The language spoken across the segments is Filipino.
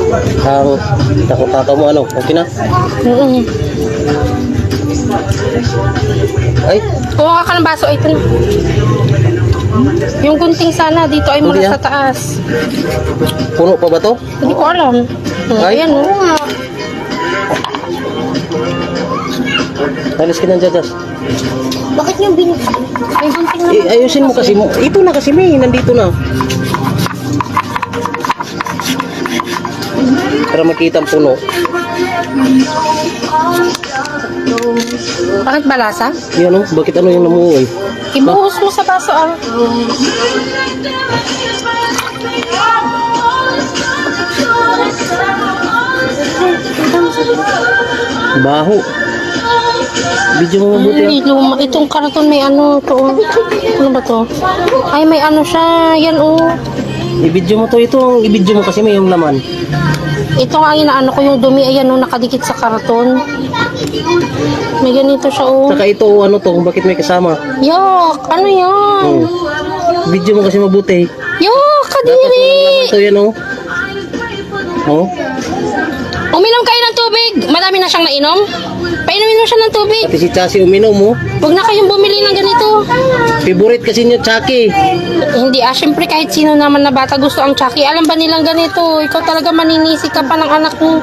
Ang takot-tataw mo ano? Okay na? Ay, Kuha ka ng baso. Ito na. Yung gunting sana dito ay mula Hindi, sa taas. puno pa ba to? Hindi ko alam. Ay. Ayan, oh. Alis ka ng jadas. Bakit yung may gunting na? Ayusin mo kasi. Ito na kasi may. Nandito na. Para makita ang puno. Bakit balasa? Yan o. Bakit ano yung namuhay? Ibuhos mo sa baso, ah. Baho. Video mo mabuti Ay, luma. Itong karton may ano to. Ano ba to? Ay, may ano siya. Yan, oh. I-video mo to. Ito ang i-video mo kasi may yung laman. Ito nga inaano ko yung dumi. Ayan, oh, nakadikit sa karton. May ganito siya, oh. Saka ito ano to. Bakit may kasama? Yok! Ano yan? Oh. Video mo kasi mabuti. Yok! Dapat Kadiri! walang laman to yan o. Oh. Uminom kayo ng tubig. Madami na siyang nainom. Painumin mo siya ng tubig. Pati si Chasi uminom mo. Huwag na kayong bumili ng ganito. Favorite kasi niya Chucky. Hindi syempre kahit sino naman na bata gusto ang Chucky. Alam ba nilang ganito? Ikaw talaga maninisi ka pa ng anak mo.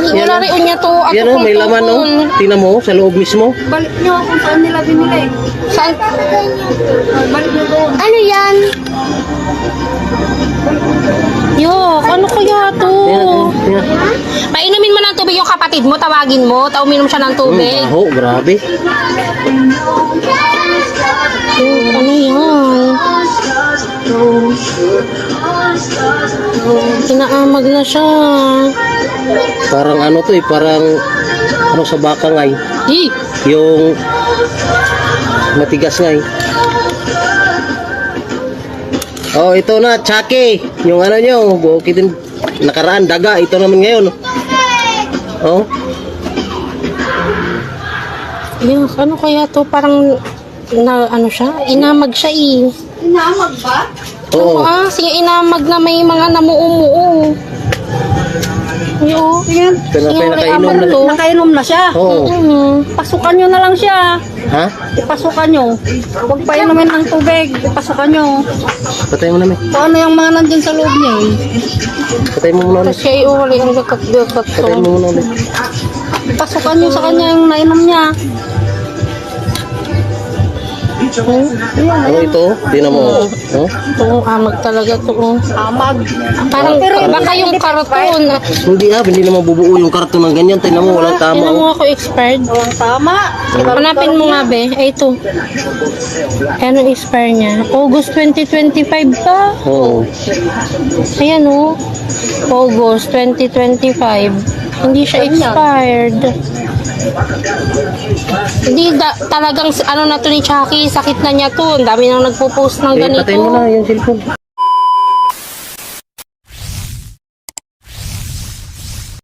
Wala rin niya to. At Yan o, may laman o. Tingnan mo, sa loob mismo. Balik nyo kung saan nila binili. Saan? Balik nyo doon. Ano yan? Yok, ano kaya to? Yan. Painumin mo ng tubig yung kapatid mo, tawagin mo, uminom siya ng tubig. Baho, grabe. Yok, ano yan? Inaamag na siya. Parang ano to eh, parang ano sa baka nga eh. Di, Yung matigas nga eh. Oh, ito na, Chucky. Yung ano nyo, bukid din nakaraan, daga. Ito naman ngayon. Oh, yok, ano kaya to? Parang na ano siya? Inamag siya eh. Inamag ba? oo. Ah, sige inamag na may mga namuumuo. Yo, Yan. Pero Yung nakainom amag na. to. Nakainom na siya. Oo. Pasukan nyo na lang siya. Ha? Ipasukan nyo. Huwag pa inumin ng tubig. Ipasukan nyo. Patay mo na, may. Kung ano yung mga nandyan sa loob niya eh. Patay mo muna ulit. Kasi ay uli ang gakat-gakat to. Patay mo muna ulit. Ipasukan nyo sa kanya yung nainom niya. Ano ito? Tingnan mo. Oh? Ito, amag talaga to. Amag. Parang baka yung karton. Hindi hindi naman bubuo yung karton ng ganyan. Tingnan mo, walang tama. Tingnan Oh. mo ako expired. Walang tama. Hanapin mo nga be. Ay ito. Ano expire niya? August 2025 pa. Oo. Ayan o. August 2025. Hindi siya expired. Hindi talagang ano na to ni Chucky. Sakit na niya to. Ang dami nang nagpo-post ng Eh, patay mo ganito. na yung cellphone.